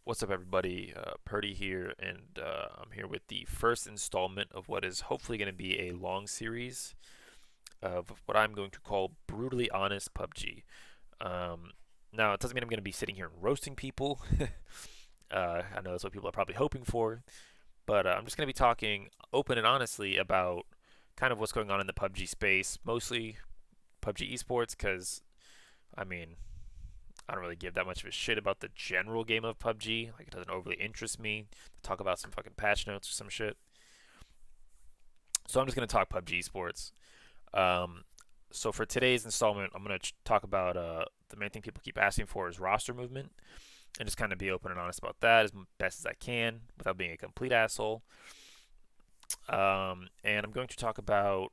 What's up, everybody? Purdy here, and I'm here with the first installment of what is hopefully going to be a long series of what I'm going to call Brutally Honest PUBG. Now, it doesn't mean I'm going to be sitting here and roasting people. I know that's what people are probably hoping for, but I'm just going to be talking open and honestly about kind of what's going on in the PUBG space, mostly PUBG esports, because, I mean, I don't really give that much of a shit about the general game of PUBG. Like, it doesn't overly interest me to talk about some fucking patch notes or some shit. So I'm just gonna talk PUBG sports. Um, so for today's installment, I'm gonna talk about the main thing people keep asking for is roster movement, and just kind of be open and honest about that as best as I can without being a complete asshole. And I'm going to talk about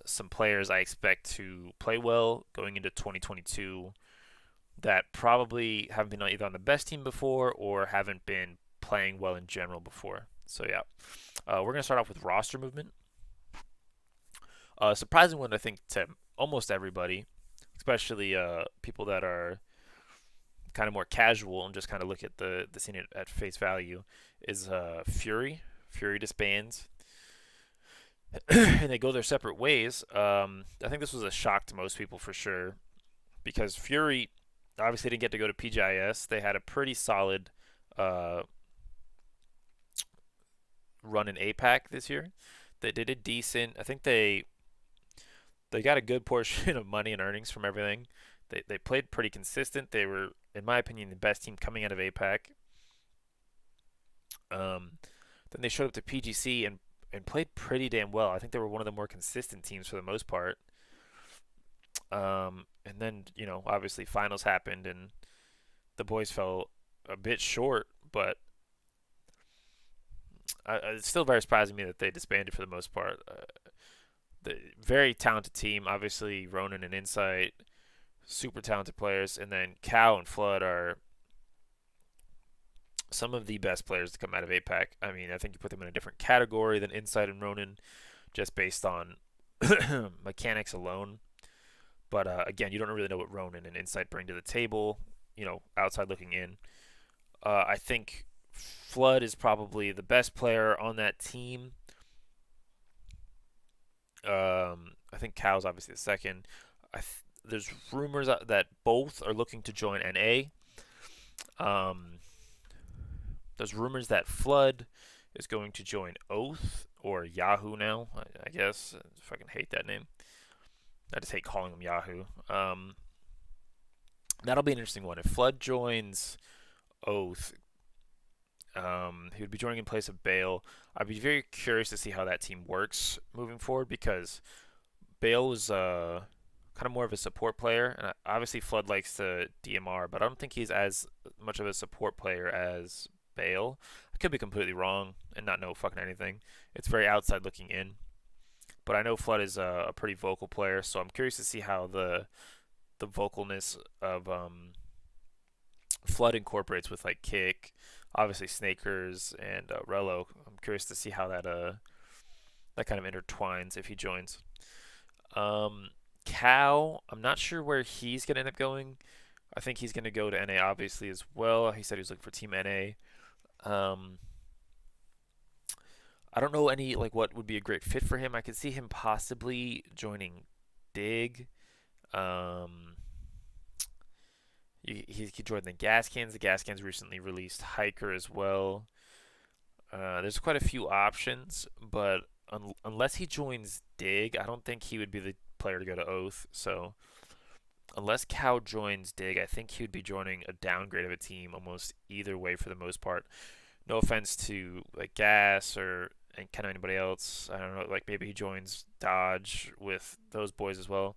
some players I expect to play well going into 2022 that probably haven't been either on the best team before or haven't been playing well in general before. So yeah, we're gonna start off with roster movement. Surprising one, I think, to almost everybody, especially people that are kind of more casual and just kind of look at the scene at face value, is Fury. Fury disbands, and they go their separate ways. I think this was a shock to most people for sure because Fury obviously didn't get to go to PGIS. They had a pretty solid uh, run in APAC this year. They did it decent. I think they got a good portion of money and earnings from everything. They played pretty consistent. They were, in my opinion, the best team coming out of APAC. Then they showed up to PGC and played pretty damn well. I think they were one of the more consistent teams for the most part. And then, obviously finals happened and the boys fell a bit short, but it's still very surprising to me that they disbanded for the most part. The very talented team, obviously Ronan and Insight, super talented players, and then Cow and Flood are some of the best players to come out of APAC. I mean, I think you put them in a different category than Insight and Ronan, just based on mechanics alone. But again, you don't really know what Ronan and Insight bring to the table. Outside looking in, I think Flood is probably the best player on that team. I think Cow's obviously the second. There's rumors that both are looking to join NA. Um, there's rumors that Flood is going to join Oath or Yahoo now. I guess I fucking hate that name. I just hate calling him Yahoo. That'll be an interesting one. If Flood joins Oath, he would be joining in place of Bale. I'd be very curious to see how that team works moving forward because Bale was kind of more of a support player, and obviously Flood likes to DMR, but I don't think he's as much of a support player as Bale. I could be completely wrong and not know fucking anything. It's very outside looking in, but I know Flood is a pretty vocal player, so I'm curious to see how the vocalness of Flood incorporates with like Kick, obviously Snakers and Rello. I'm curious to see how that kind of intertwines if he joins. Cow, I'm not sure where he's gonna end up going. I think he's gonna go to NA obviously as well. He said he was looking for Team NA. Um, I don't know any like what would be a great fit for him. I could see him possibly joining Dig. Um, he could join the Gas Cans. The Gas Cans recently released Hiker as well. There's quite a few options, but unless he joins Dig, I don't think he would be the player to go to Oath. So unless Cow joins Dig, I think he would be joining a downgrade of a team almost either way for the most part. No offense to like Gas or and kind of anybody else. I don't know, like maybe he joins Dodge with those boys as well.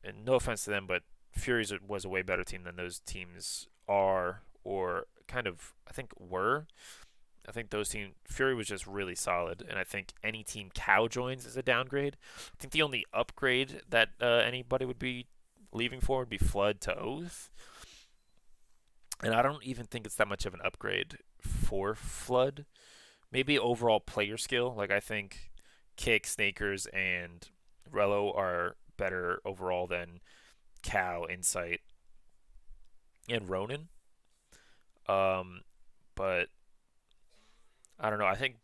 And no offense to them, but Furies was a way better team than those teams are or kind of I think were. I think those team Fury was just really solid, and I think any team Cow joins is a downgrade. I think the only upgrade that anybody would be leaving for would be Flood to Oath, and I don't even think it's that much of an upgrade for Flood. Maybe overall player skill. Like I think Kick, Snakers, and Rello are better overall than Cow, Insight, and Ronan. Um, but I don't know. I think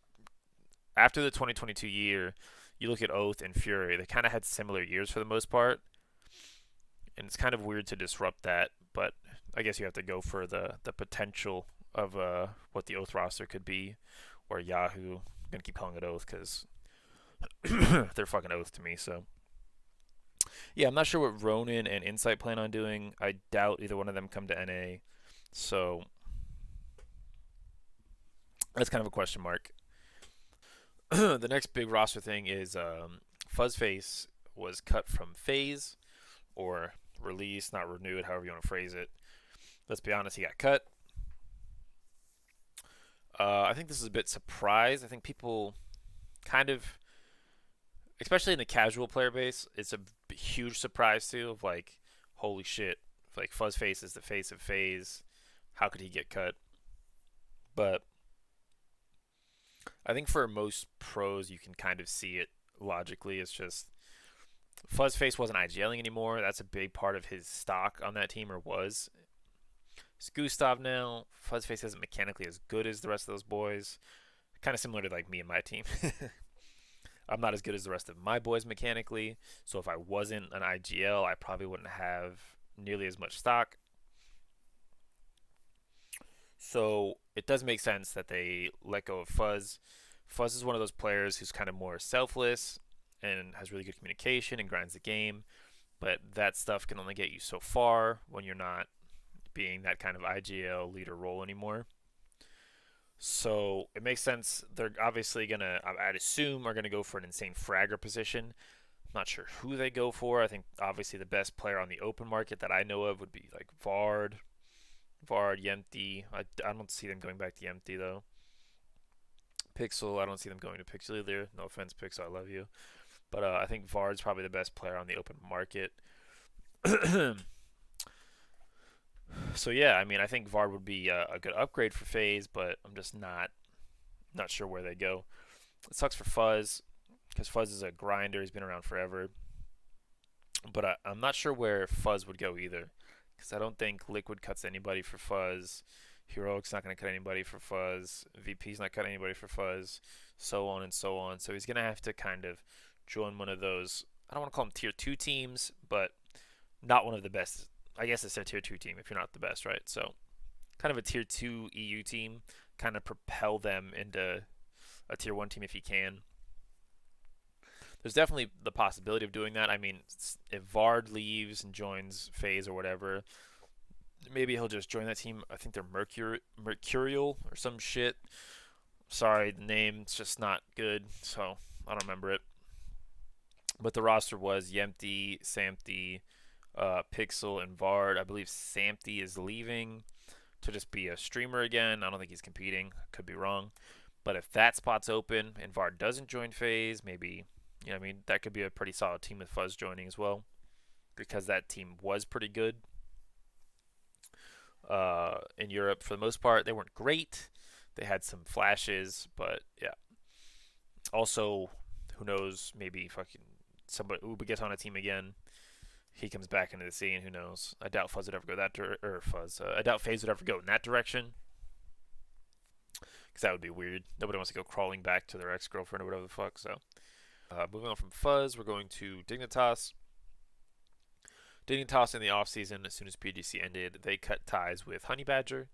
after the 2022 year, you look at Oath and Fury, they kind of had similar years for the most part, and it's kind of weird to disrupt that. But I guess you have to go for the potential of what the Oath roster could be, or Yahoo. I'm gonna keep calling it Oath because they're fucking Oath to me. So yeah, I'm not sure what Ronin and Insight plan on doing. I doubt either one of them come to NA. So that's kind of a question mark. The next big roster thing is Fuzzface was cut from FAZE or released, not renewed, however you want to phrase it. Let's be honest, he got cut. I think this is a bit surprised. I think people kind of, especially in the casual player base, it's a huge surprise too. Of like, holy shit, like Fuzzface is the face of FaZe. How could he get cut? But I think for most pros, you can kind of see it logically. It's just Fuzzface wasn't IGLing anymore. That's a big part of his stock on that team, or was. It's Gustav now. Fuzzface isn't mechanically as good as the rest of those boys. Kind of similar to like me and my team. I'm not as good as the rest of my boys mechanically. So if I wasn't an IGL, I probably wouldn't have nearly as much stock. So it does make sense that they let go of FUZZ. FUZZ is one of those players who's kind of more selfless and has really good communication and grinds the game. But that stuff can only get you so far when you're not being that kind of IGL leader role anymore. So it makes sense. They're obviously gonna, I'd assume, are gonna go for an insane fragger position. I'm not sure who they go for. I think obviously the best player on the open market that I know of would be like Vard, Yempty. I don't see them going back to Yempty though. Pixel, I don't see them going to Pixel either. No offense, Pixel, I love you. But I think Vard's probably the best player on the open market. So yeah, I mean, I think Vard would be a good upgrade for FaZe, but I'm just not sure where they go. It sucks for FUZZ because FUZZ is a grinder. He's been around forever, but I'm not sure where FUZZ would go either, because I don't think Liquid cuts anybody for FUZZ. Heroic's not going to cut anybody for FUZZ. VP's not cutting anybody for FUZZ. So on and so on. So he's going to have to kind of join one of those. I don't want to call them tier 2 teams, but not one of the best. I guess it's a tier 2 team if you're not the best, right? So kind of a tier 2 EU team, kind of propel them into a tier 1 team if you can. There's definitely the possibility of doing that. I mean, if Vard leaves and joins FaZe or whatever, maybe he'll just join that team. I think they're Mercurial or some shit. Sorry, the name's just not good, so I don't remember it. But the roster was Yempty, Samty, Pixel, and Vard. I believe Samty is leaving to just be a streamer again. I don't think he's competing. Could be wrong. But if that spot's open and Vard doesn't join FaZe, maybe, you know what I mean, that could be a pretty solid team with FUZZ joining as well, because that team was pretty good. In Europe, for the most part, they weren't great. They had some flashes, but yeah. Also, who knows? Maybe fucking somebody Uber gets on a team again. He comes back into the scene. Who knows? I doubt FUZZ would ever go that or FUZZ. I doubt FaZe would ever go in that direction, because that would be weird. Nobody wants to go crawling back to their ex-girlfriend or whatever the fuck. So, moving on from FUZZ, we're going to Dignitas. Dignitas in the offseason, as soon as PGC ended, they cut ties with Honey Badger.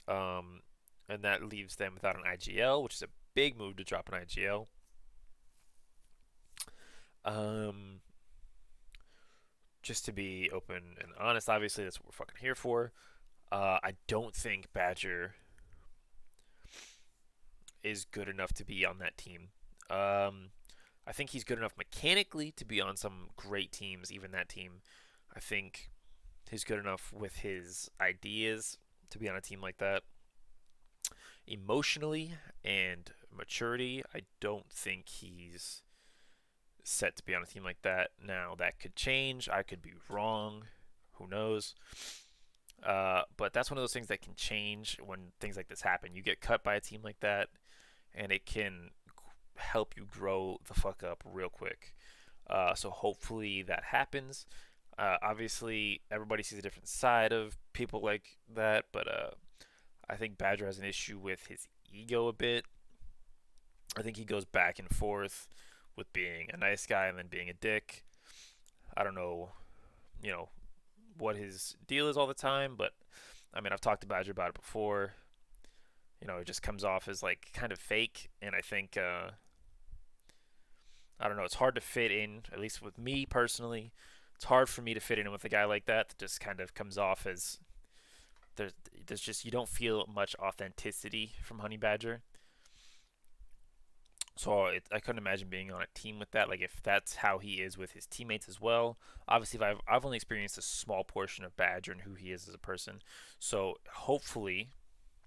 And that leaves them without an IGL, which is a big move to drop an IGL. Just to be open and honest, obviously that's what we're fucking here for. I don't think Badger is good enough to be on that team. I think he's good enough mechanically to be on some great teams, even that team. I think he's good enough with his ideas to be on a team like that. Emotionally and maturity, I don't think he's set to be on a team like that. Now, that could change. I could be wrong. Who knows? But that's one of those things that can change when things like this happen. You get cut by a team like that, and it can help you grow the fuck up real quick. So hopefully that happens. Obviously, everybody sees a different side of people like that, but I think Badger has an issue with his ego a bit. I think he goes back and forth with being a nice guy and then being a dick. I don't know, you know, what his deal is all the time, but I mean, I've talked to Badger about it before. It just comes off as like kind of fake, and I think I don't know, it's hard to fit in, at least with me personally. It's hard for me to fit in with a guy like that that just kind of comes off as there's, there's just you don't feel much authenticity from Honey Badger. So I couldn't imagine being on a team with that. Like if that's how he is with his teammates as well. Obviously, if I've only experienced a small portion of Badger and who he is as a person. So hopefully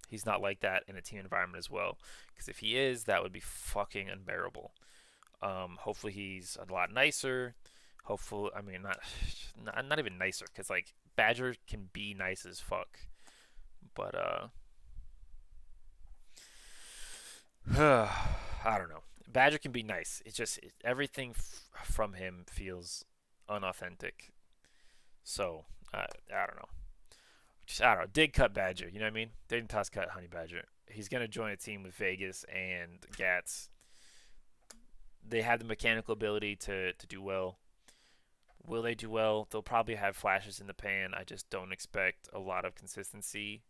he's not like that in a team environment as well. Because if he is, that would be fucking unbearable. Hopefully he's a lot nicer. Hopefully, I mean not even nicer. Because like Badger can be nice as fuck. But I don't know. Badger can be nice. It's just everything from him feels unauthentic. So I don't know. Just, I don't know. Dig cut Badger. You know what I mean? Didn't toss cut Honey Badger. He's gonna join a team with Vegas and Gats. They have the mechanical ability to do well. Will they do well? They'll probably have flashes in the pan. I just don't expect a lot of consistency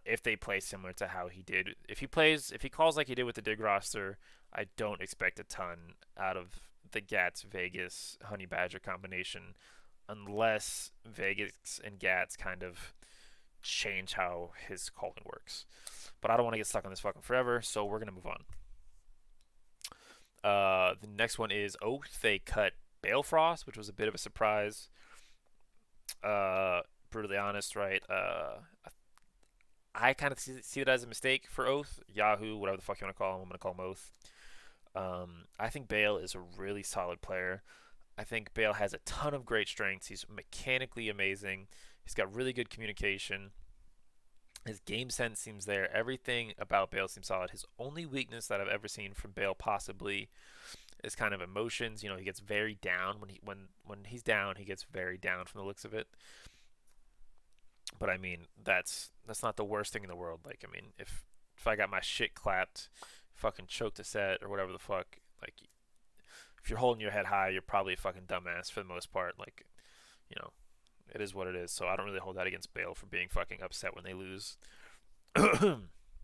if they play similar to how he did. If he calls like he did with the Dig roster, I don't expect a ton out of the Gats Vegas Honey Badger combination, unless Vegas and Gats kind of change how his calling works. But I don't want to get stuck on this fucking forever, so we're gonna move on. The next one is Oath. They cut Balefrost, which was a bit of a surprise. Brutally honest, right? I kind of see it as a mistake for Oath, Yahoo, whatever the fuck you want to call him. I'm gonna call him Oath. I think Bale is a really solid player. I think Bale has a ton of great strengths. He's mechanically amazing. He's got really good communication. His game sense seems there. Everything about Bale seems solid. His only weakness that I've ever seen from Bale possibly is kind of emotions. He gets very down when he's down. He gets very down from the looks of it. But I mean, that's not the worst thing in the world. Like, I mean, if I got my shit clapped, fucking choked a set or whatever the fuck, like, if you're holding your head high, you're probably a fucking dumbass for the most part. Like, you know, it is what it is. So I don't really hold that against Bale for being fucking upset when they lose.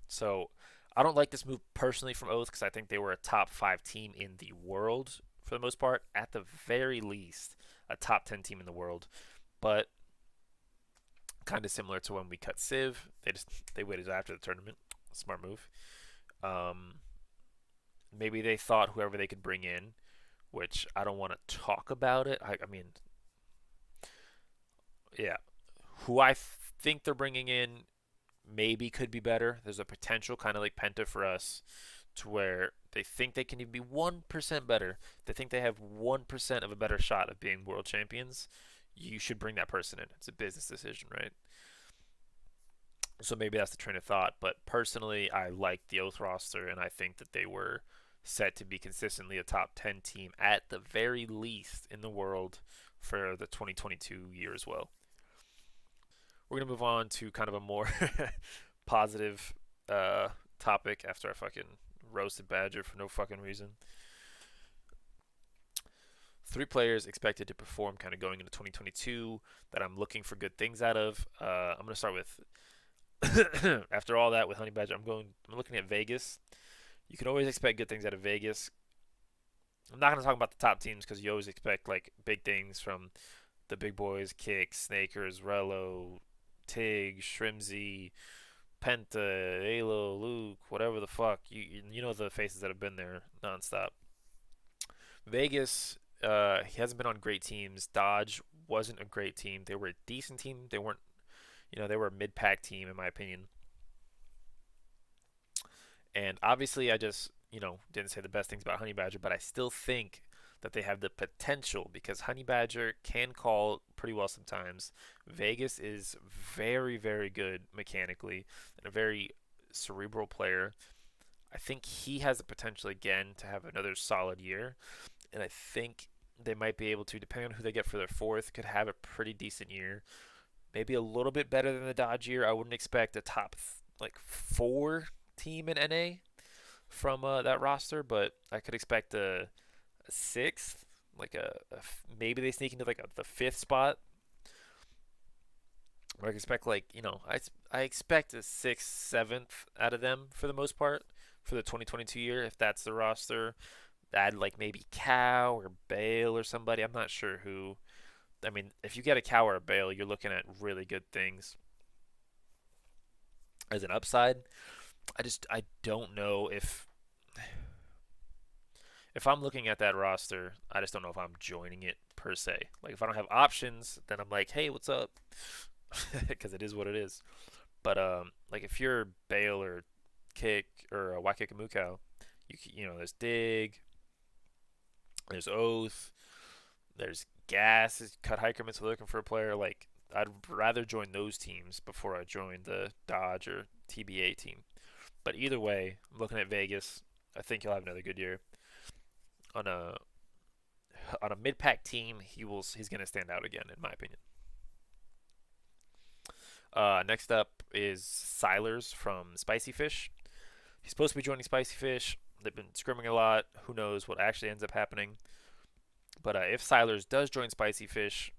So I don't like this move personally from Oath because I think they were a top 5 team in the world for the most part. At the very least, a top 10 team in the world. But kind of similar to when we cut Civ. They waited after the tournament. Smart move. Maybe they thought whoever they could bring in, which I don't want to talk about it. I mean, yeah, who I think they're bringing in maybe could be better. There's a potential, kind of like Penta for us, to where they think they can even be 1% better. They think they have 1% of a better shot of being world champions. You should bring that person in. It's a business decision, right? So maybe that's the train of thought. But personally, I like the Oath roster, and I think that they were set to be consistently a top 10 team at the very least in the world for the 2022 year as well. We're going to move on to kind of a more positive topic after I fucking roasted Badger for no fucking reason. 3 players expected to perform kind of going into 2022 that I'm looking for good things out of. I'm going to start with after all that with Honey Badger, I'm looking at Vegas. You can always expect good things out of Vegas. I'm not going to talk about the top teams because you always expect like big things from the big boys, Kick, Snakers, Rello, Tig, Shrimzy, Penta, Halo, Luke, whatever the fuck. You know the faces that have been there nonstop. Vegas, he hasn't been on great teams. Dodge wasn't a great team. They were a decent team. They weren't, they were a mid-pack team in my opinion. And obviously, I just, didn't say the best things about Honey Badger, but I still think that they have the potential because Honey Badger can call pretty well sometimes. Vegas is very, very good mechanically and a very cerebral player. I think he has the potential again to have another solid year. And I think they might be able to, depending on who they get for their 4th, could have a pretty decent year. maybe a little bit better than the Dodge year. I wouldn't expect a top like 4 team in NA from that roster, but I could expect a sixth, like maybe they sneak into like the fifth spot. Or I expect like I expect a sixth, seventh out of them for the most part for the 2022 year if that's the roster. Add like maybe Cow or Bale or somebody. I'm not sure who. I mean, if you get a Cow or a Bale, you're looking at really good things as an upside. I don't know if I'm looking at that roster, I just don't know if I'm joining it per se. Like if I don't have options, then I'm like, hey, what's up? Because it is what it is. But like if you're Bale or Kick or Wakikamuko, there's Dig, there's Oath, there's Gas. Cut Hikerman's looking for a player. Like I'd rather join those teams before I join the Dodge or TBA team. But either way, I'm looking at Vegas. I think he'll have another good year on a mid pack team. He's going to stand out again, in my opinion. Next up is Silers from Spicy Fish. He's supposed to be joining Spicy Fish. They've been scrimming a lot. Who knows what actually ends up happening? But if Silers does join Spicy Fish,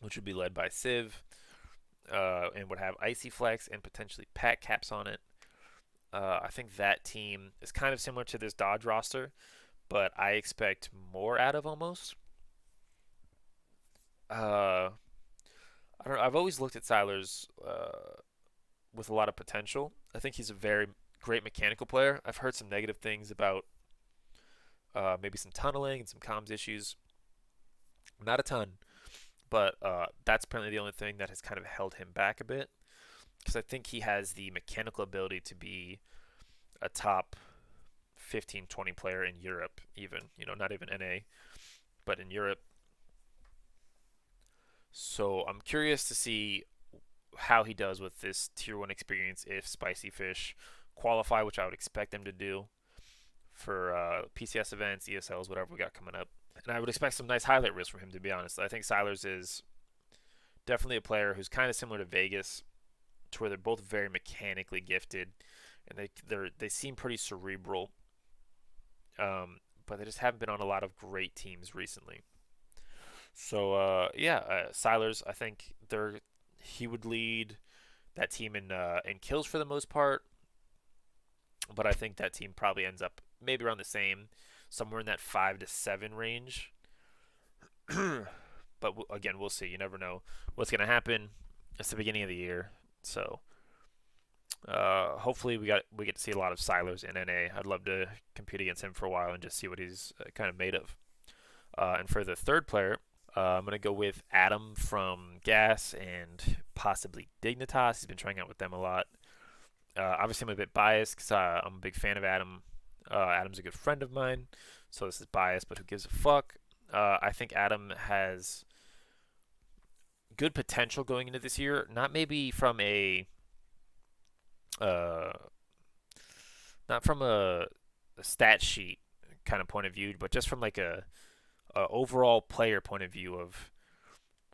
which would be led by Civ, and would have Icy Flex and potentially Pack Caps on it, I think that team is kind of similar to this Dodge roster, but I expect more out of almost. I don't know. I've always looked at Silers with a lot of potential. I think he's a very great mechanical player. I've heard some negative things about maybe some tunneling and some comms issues. Not a ton, but that's apparently the only thing that has kind of held him back a bit. Because I think he has the mechanical ability to be a top 15, 20 player in Europe, even. Not even NA, but in Europe. So I'm curious to see how he does with this tier 1 experience if Spicy Fish qualify, which I would expect them to do for PCS events, ESLs, whatever we got coming up. And I would expect some nice highlight reels from him, to be honest. I think Silers is definitely a player who's kind of similar to Vegas, to where they're both very mechanically gifted, and they seem pretty cerebral, but they just haven't been on a lot of great teams recently. So Silers, I think he would lead that team in kills for the most part, but I think that team probably ends up maybe around the same, somewhere in that 5 to 7 range. But again, we'll see. You never know what's going to happen. It's the beginning of the year, so hopefully we get to see a lot of Silers in NA. I'd love to compete against him for a while and just see what he's kind of made of. And for the third player, I'm going to go with Adam from Gas and possibly Dignitas. He's been trying out with them a lot. Obviously, I'm a bit biased because I'm a big fan of Adam. Adam's a good friend of mine, so this is biased, but who gives a fuck? I think Adam has good potential going into this year. Not maybe from uh, not from a stat sheet kind of point of view, but just from like a overall player point of view of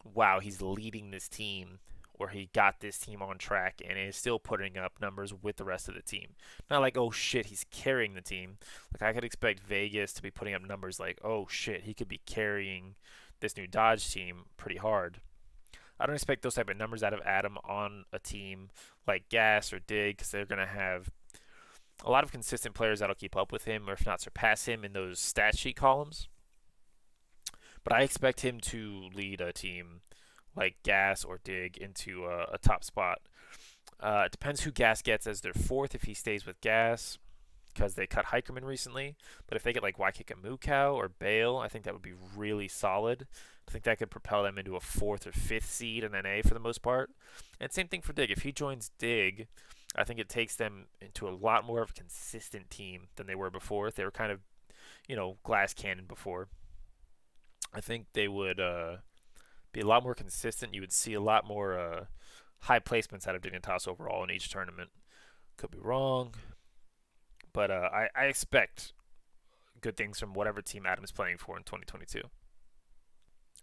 wow, he's leading this team, or he got this team on track and is still putting up numbers with the rest of the team. Not like, oh shit, he's carrying the team. Like I could expect Vegas to be putting up numbers like, oh shit, he could be carrying this new Dodge team pretty hard. I don't expect those type of numbers out of Adam on a team like Gas or Dig, because they're gonna have a lot of consistent players that'll keep up with him, or if not surpass him in those stat sheet columns. But I expect him to lead a team like Gas or Dig into a top spot. It depends who Gas gets as their fourth if he stays with Gas, because they cut Hikerman recently. But if they get like Waikika or Bale, I think that would be really solid. I think that could propel them into a fourth or fifth seed in NA for the most part. And same thing for Dig. If he joins Dig, I think it takes them into a lot more of a consistent team than they were before. They were kind of, glass cannon before. I think they would be a lot more consistent. You would see a lot more high placements out of Dignitas overall in each tournament. Could be wrong, but I expect good things from whatever team Adam's playing for in 2022.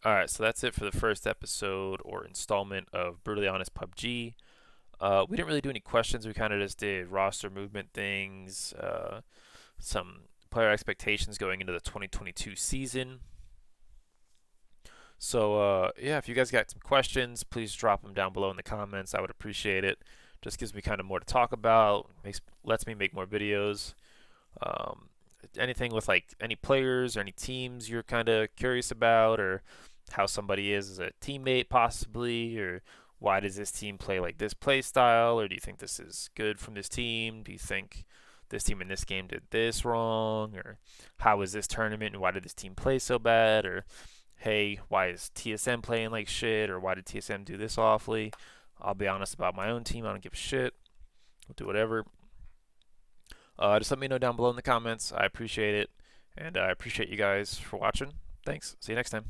All right, so that's it for the first episode or installment of Brutally Honest PUBG. We didn't really do any questions. We kind of just did roster movement things, some player expectations going into the 2022 season. So yeah, if you guys got some questions, please drop them down below in the comments. I would appreciate it. Just gives me kind of more to talk about. Lets me make more videos. Um, Anything with like any players or any teams you're kind of curious about, or how somebody is as a teammate possibly, or why does this team play like this play style, or do you think this is good from this team? Do you think this team in this game did this wrong, or how was this tournament and why did this team play so bad, or hey, why is TSM playing like shit, or why did TSM do this awfully? I'll be honest about my own team. I don't give a shit. I'll do whatever. Just let me know down below in the comments. I appreciate it. And I appreciate you guys for watching. Thanks. See you next time.